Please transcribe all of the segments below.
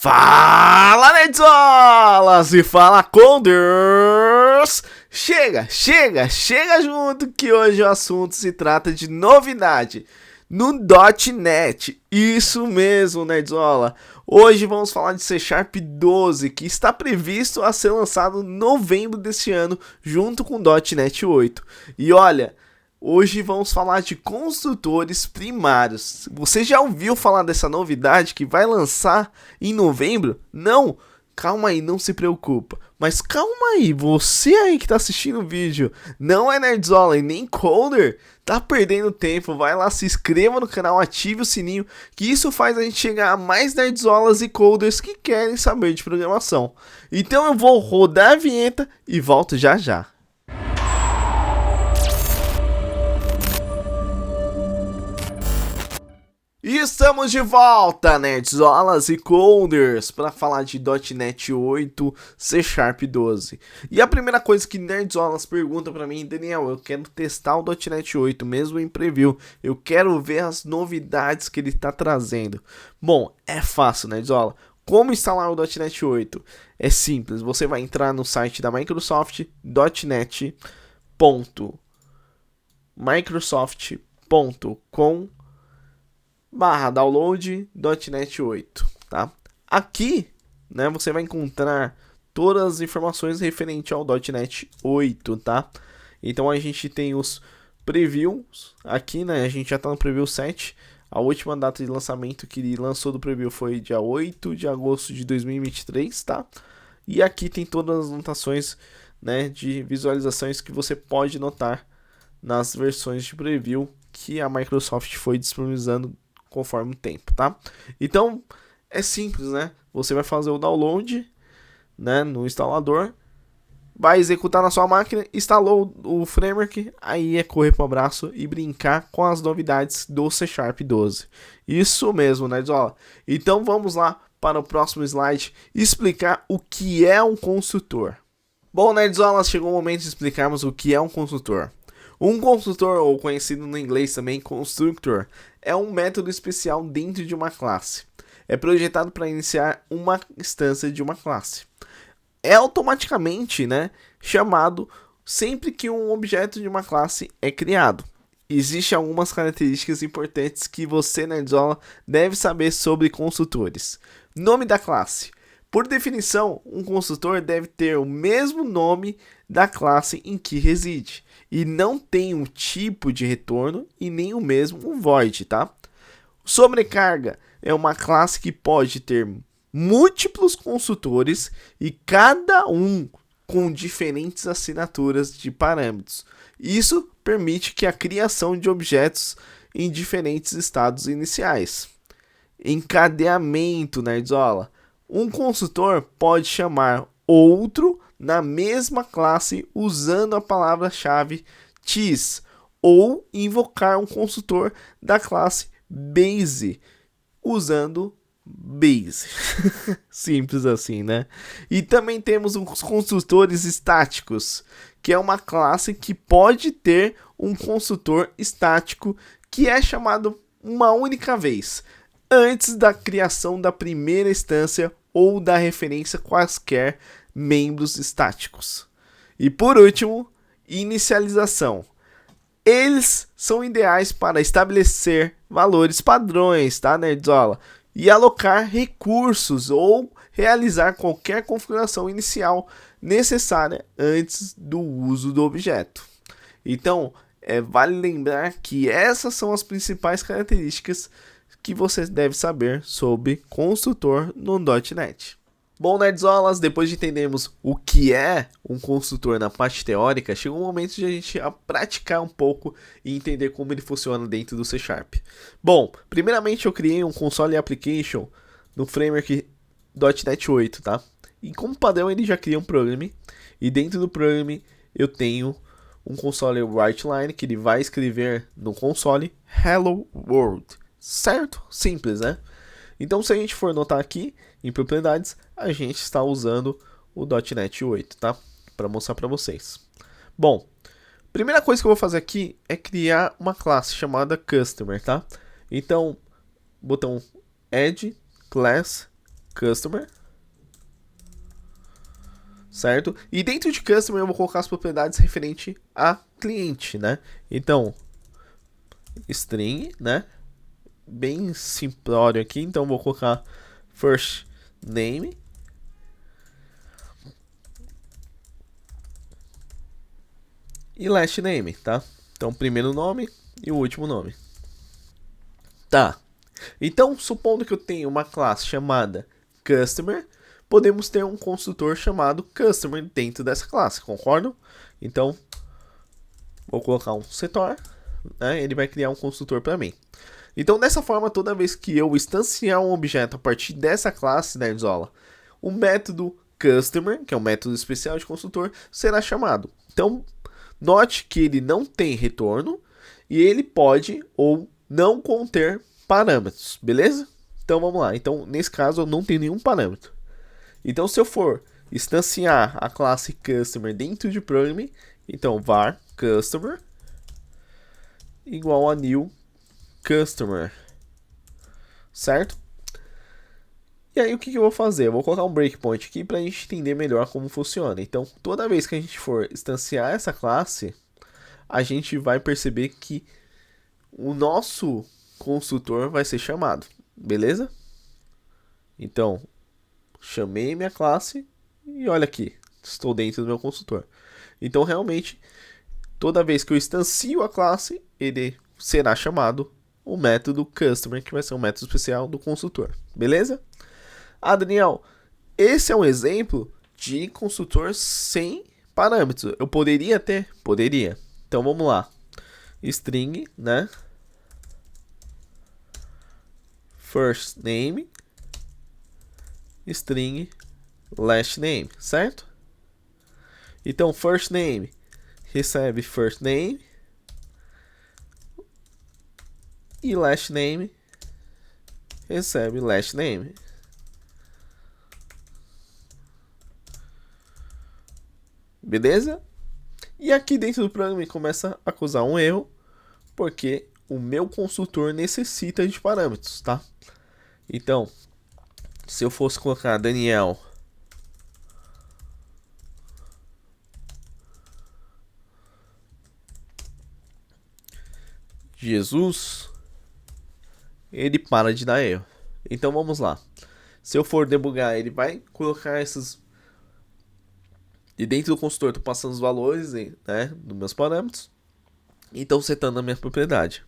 Fala, Nerdzolas! E fala com Deus! Chega junto que hoje o assunto se trata de novidade no .NET. Isso mesmo, Nerdzola! Hoje vamos falar de C Sharp 12, que está previsto a ser lançado em novembro deste ano, junto com .NET 8. E olha, hoje vamos falar de construtores primários. Você já ouviu falar dessa novidade que vai lançar em novembro? Não? Calma aí, não se preocupa. Mas calma aí, você aí que tá assistindo o vídeo, não é Nerdzola e nem Coder, tá perdendo tempo, vai lá, se inscreva no canal, ative o sininho, que isso faz a gente chegar a mais Nerdzolas e Coders que querem saber de programação. Então eu vou rodar a vinheta e volto já já. E estamos de volta, Nerdzolas e Coders, para falar de .NET 8, C Sharp 12. E a primeira coisa que Nerdzolas pergunta para mim: Daniel, eu quero testar o .NET 8, mesmo em preview, eu quero ver as novidades que ele está trazendo. Bom, é fácil, Nerdzola. Como instalar o .NET 8? É simples, você vai entrar no site da Microsoft, .net.microsoft.com/download.NET 8, tá? Aqui, né, você vai encontrar todas as informações referentes ao .NET 8, tá? Então a gente tem os previews aqui, né? A gente já tá no preview 7. A última data de lançamento que ele lançou do preview foi dia 8 de agosto de 2023, tá? E aqui tem todas as anotações, né, de visualizações que você pode notar nas versões de preview que a Microsoft foi disponibilizando conforme o tempo, tá? Então, é simples, né? Você vai fazer o download, né, no instalador, vai executar na sua máquina, instalou o framework, aí é correr para o abraço e brincar com as novidades do C Sharp 12. Isso mesmo, Nerdzola. Então, vamos lá para o próximo slide explicar o que é um construtor. Bom, Nerdzola, chegou o momento de explicarmos o que é um construtor. Um construtor, ou conhecido no inglês também constructor, é um método especial dentro de uma classe. É projetado para iniciar uma instância de uma classe. É automaticamente, né, chamado sempre que um objeto de uma classe é criado. Existem algumas características importantes que você, Nerdzola, deve saber sobre construtores. Nome da classe. Por definição, um construtor deve ter o mesmo nome da classe em que reside. E não tem um tipo de retorno e nem o mesmo void, tá? Sobrecarga é uma classe que pode ter múltiplos construtores e cada um com diferentes assinaturas de parâmetros. Isso permite que a criação de objetos em diferentes estados iniciais. Encadeamento, Nerdzola. Um construtor pode chamar outro na mesma classe usando a palavra-chave THIS, ou invocar um construtor da classe base usando base. Simples assim, né? E também temos os construtores estáticos, que é uma classe que pode ter um construtor estático que é chamado uma única vez, antes da criação da primeira instância ou da referência quaisquer membros estáticos. E por último, inicialização. Eles são ideais para estabelecer valores padrões, tá, Nerdzola? E alocar recursos ou realizar qualquer configuração inicial necessária antes do uso do objeto. Então, vale lembrar que essas são as principais características que você deve saber sobre construtor no .NET. Bom, Nerdzolas, depois de entendermos o que é um construtor na parte teórica, chegou o momento de a gente praticar um pouco e entender como ele funciona dentro do C Sharp. Bom, primeiramente eu criei um console application no framework .NET 8, tá? E como padrão ele já cria um programa, e dentro do programa eu tenho um console writeline que ele vai escrever no console Hello World, certo? Simples, né? Então, se a gente for notar aqui em propriedades, a gente está usando o .NET 8, tá? Para mostrar para vocês. Bom, primeira coisa que eu vou fazer aqui é criar uma classe chamada Customer, tá? Então, botão Add Class customer, certo? E dentro de customer eu vou colocar as propriedades referente a cliente, né? Então, string, né? Bem simplório aqui, então vou colocar first name e last name, tá? Então, primeiro nome e o último nome. Tá. Então, supondo que eu tenho uma classe chamada customer, podemos ter um construtor chamado customer dentro dessa classe, concordam? Então, vou colocar um setor, né? Ele vai criar um construtor para mim. Então, dessa forma, toda vez que eu instanciar um objeto a partir dessa classe, Nerdzola, o método customer, que é um método especial de construtor, será chamado. Então, note que ele não tem retorno e ele pode ou não conter parâmetros, beleza? Então, vamos lá. Então, nesse caso, eu não tenho nenhum parâmetro. Então, se eu for instanciar a classe customer dentro de program, então var customer igual a new customer, certo? E aí o que eu vou fazer? Eu vou colocar um breakpoint aqui para a gente entender melhor como funciona. Então, toda vez que a gente for instanciar essa classe, a gente vai perceber que o nosso construtor vai ser chamado, beleza? Então, chamei minha classe e olha aqui, estou dentro do meu construtor. Então, realmente, toda vez que eu instancio a classe, ele será chamado o método customer, que vai ser um método especial do construtor, beleza? Ah, Daniel, esse é um exemplo de construtor sem parâmetros. Eu poderia ter? Poderia. Então, vamos lá. String, né? First name, string, last name, certo? Então, first name recebe first name e last name recebe last name. Beleza? E aqui dentro do programa começa a causar um erro, porque o meu construtor necessita de parâmetros, tá? Então, se eu fosse colocar Daniel Jesus, ele para de dar erro. Então vamos lá. Se eu for debugar, ele vai colocar esses. E dentro do construtor, estou passando os valores, né, dos meus parâmetros. E estou setando a minha propriedade.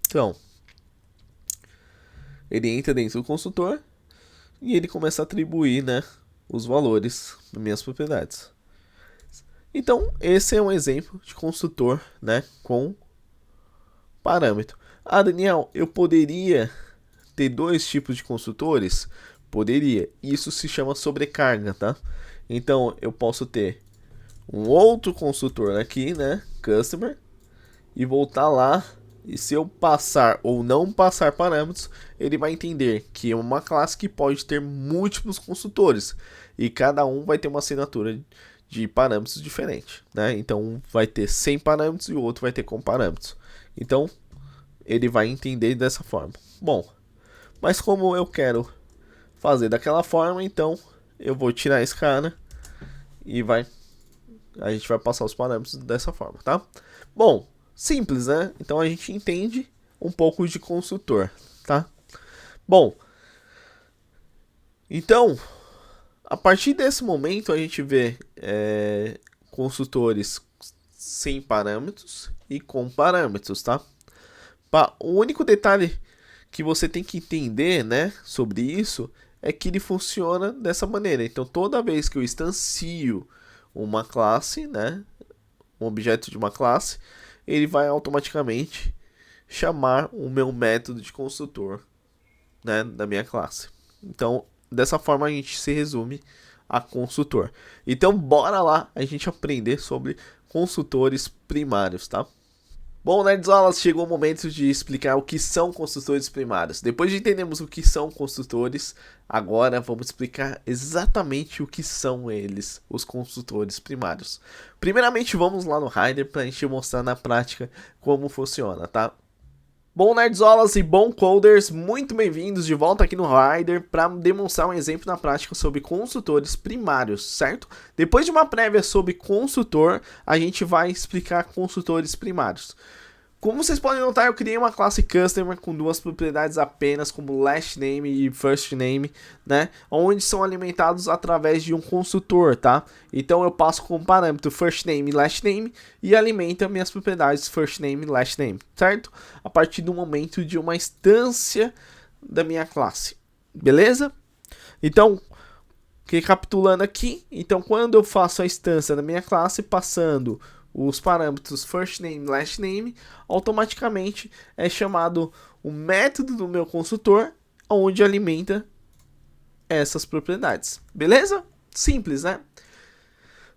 Então, ele entra dentro do construtor e ele começa a atribuir, né, os valores das minhas propriedades. Então, esse é um exemplo de construtor, né, com parâmetro. Ah, Daniel, eu poderia ter dois tipos de construtores? Poderia. Isso se chama sobrecarga, tá? Então, eu posso ter um outro construtor aqui, né, customer, e voltar lá. E se eu passar ou não passar parâmetros, ele vai entender que é uma classe que pode ter múltiplos construtores. E cada um vai ter uma assinatura de parâmetros diferente, né? Então, um vai ter sem parâmetros e o outro vai ter com parâmetros. Então, ele vai entender dessa forma. Bom, mas como eu quero fazer daquela forma, então eu vou tirar esse cara e a gente vai passar os parâmetros dessa forma, tá? Bom, simples, né? Então a gente entende um pouco de construtor, tá? Bom, então a partir desse momento a gente vê construtores sem parâmetros e com parâmetros, tá? O único detalhe que você tem que entender, né, sobre isso é que ele funciona dessa maneira. Então, toda vez que eu instancio uma classe, né, um objeto de uma classe, ele vai automaticamente chamar o meu método de construtor, né, da minha classe. Então, dessa forma a gente se resume a construtor. Então, bora lá a gente aprender sobre construtores primários, tá? Bom, Nerdzolas, chegou o momento de explicar o que são construtores primários. Depois de entendermos o que são construtores, agora vamos explicar exatamente o que são eles, os construtores primários. Primeiramente, vamos lá no Rider para a gente mostrar na prática como funciona, tá? Bom nerdzolas e bom coders, muito bem-vindos de volta aqui no Rider para demonstrar um exemplo na prática sobre construtores primários, certo? Depois de uma prévia sobre construtor, a gente vai explicar construtores primários. Como vocês podem notar, eu criei uma classe Customer com duas propriedades apenas, como Last Name e First Name, né? Onde são alimentados através de um construtor, tá? Então eu passo como parâmetro First Name e Last Name e alimenta minhas propriedades First Name e Last Name, certo? A partir do momento de uma instância da minha classe, beleza? Então, recapitulando aqui, então quando eu faço a instância da minha classe, passando os parâmetros first name e last name, automaticamente é chamado o método do meu construtor, onde alimenta essas propriedades. Beleza? Simples, né?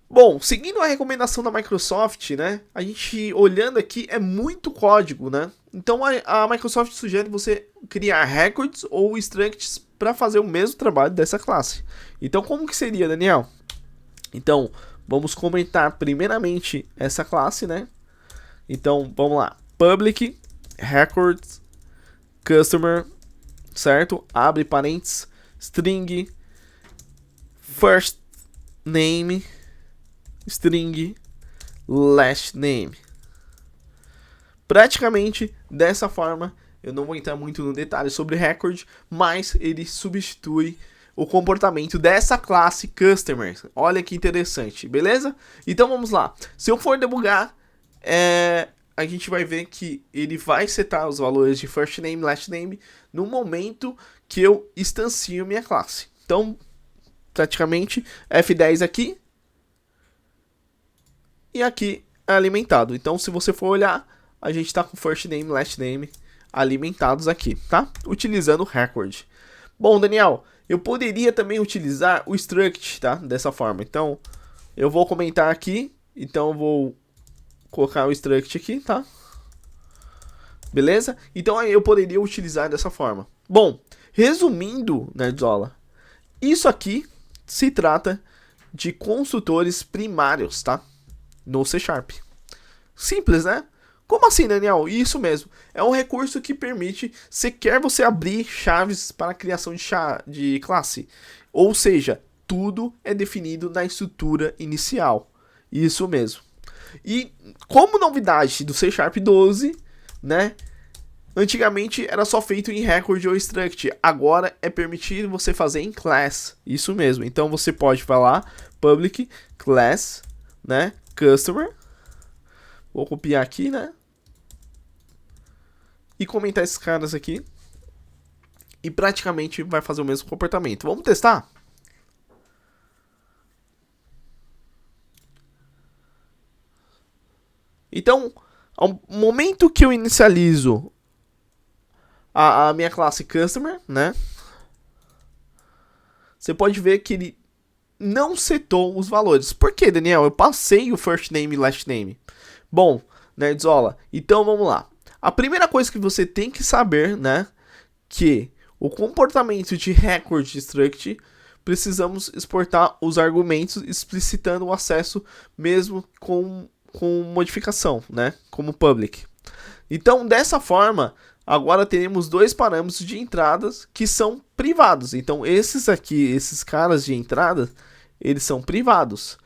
Bom, seguindo a recomendação da Microsoft, né? A gente olhando aqui é muito código, né? Então a Microsoft sugere você criar records ou structs para fazer o mesmo trabalho dessa classe. Então como que seria, Daniel? Então vamos comentar primeiramente essa classe, né? Então, vamos lá. Public, records, customer, certo? Abre parênteses, string, first name, string, last name. Praticamente dessa forma, eu não vou entrar muito no detalhe sobre record, mas ele substitui o comportamento dessa classe Customer. Olha que interessante, beleza? Então vamos lá. Se eu for debugar, a gente vai ver que ele vai setar os valores de First Name e Last Name no momento que eu instancio minha classe. Então, praticamente, F10 aqui e aqui é alimentado. Então, se você for olhar, a gente está com First Name e Last Name alimentados aqui, tá? Utilizando o record. Bom, Daniel, eu poderia também utilizar o struct, tá? Dessa forma. Então, eu vou comentar aqui. Então, eu vou colocar o struct aqui, tá? Beleza? Então, eu poderia utilizar dessa forma. Bom, resumindo, Nerdzola, isso aqui se trata de construtores primários, tá? No C#. Simples, né? Como assim, Daniel? Isso mesmo. É um recurso que permite, se quer você abrir chaves para a criação de classe. Ou seja, tudo é definido na estrutura inicial. Isso mesmo. E como novidade do C# 12, né? Antigamente era só feito em record ou struct. Agora é permitido você fazer em class. Isso mesmo. Então você pode falar public class, né? Customer. Vou copiar aqui, né? E comentar esses caras aqui. E praticamente vai fazer o mesmo comportamento. Vamos testar? Então, ao momento que eu inicializo a minha classe Customer, né? Você pode ver que ele não setou os valores. Por que, Daniel? Eu passei o First Name e Last Name. Bom, Nerdzola, então vamos lá. A primeira coisa que você tem que saber, né, que o comportamento de record struct, precisamos exportar os argumentos explicitando o acesso mesmo com modificação, né, como public. Então, dessa forma, agora teremos dois parâmetros de entradas que são privados. Então, esses aqui, esses caras de entrada, eles são privados.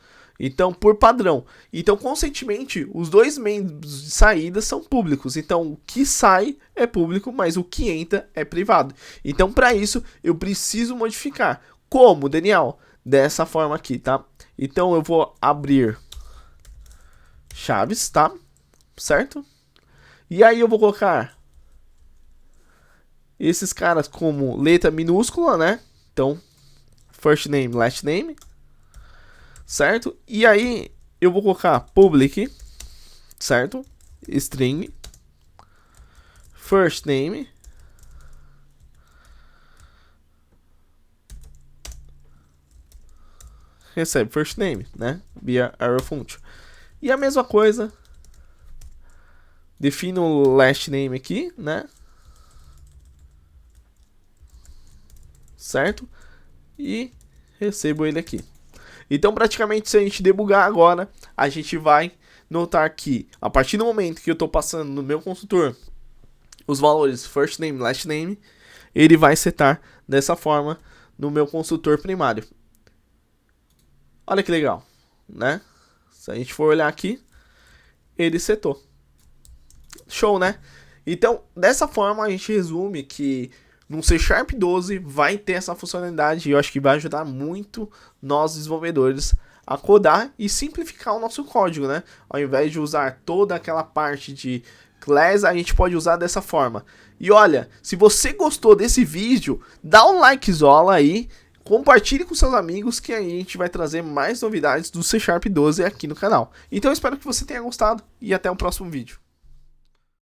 Então, por padrão. Então, consequentemente, os dois membros de saída são públicos. Então, o que sai é público, mas o que entra é privado. Então, para isso, eu preciso modificar. Como, Daniel? Dessa forma aqui, tá? Então, eu vou abrir chaves, tá? Certo? E aí, eu vou colocar esses caras como letra minúscula, né? Então, first name, last name. Certo? E aí eu vou colocar public, certo? String, first name, recebe first name, né? Via arrow function. E a mesma coisa, defino o last name aqui, né? Certo? E recebo ele aqui. Então, praticamente, se a gente debugar agora, a gente vai notar que, a partir do momento que eu estou passando no meu construtor os valores first name, last name, ele vai setar dessa forma no meu construtor primário. Olha que legal, né? Se a gente for olhar aqui, ele setou. Show, né? Então, dessa forma a gente resume que no C Sharp 12 vai ter essa funcionalidade e eu acho que vai ajudar muito nós desenvolvedores a codar e simplificar o nosso código, né? Ao invés de usar toda aquela parte de class, a gente pode usar dessa forma. E olha, se você gostou desse vídeo, dá um likezola aí, compartilhe com seus amigos que a gente vai trazer mais novidades do C Sharp 12 aqui no canal. Então eu espero que você tenha gostado e até o próximo vídeo.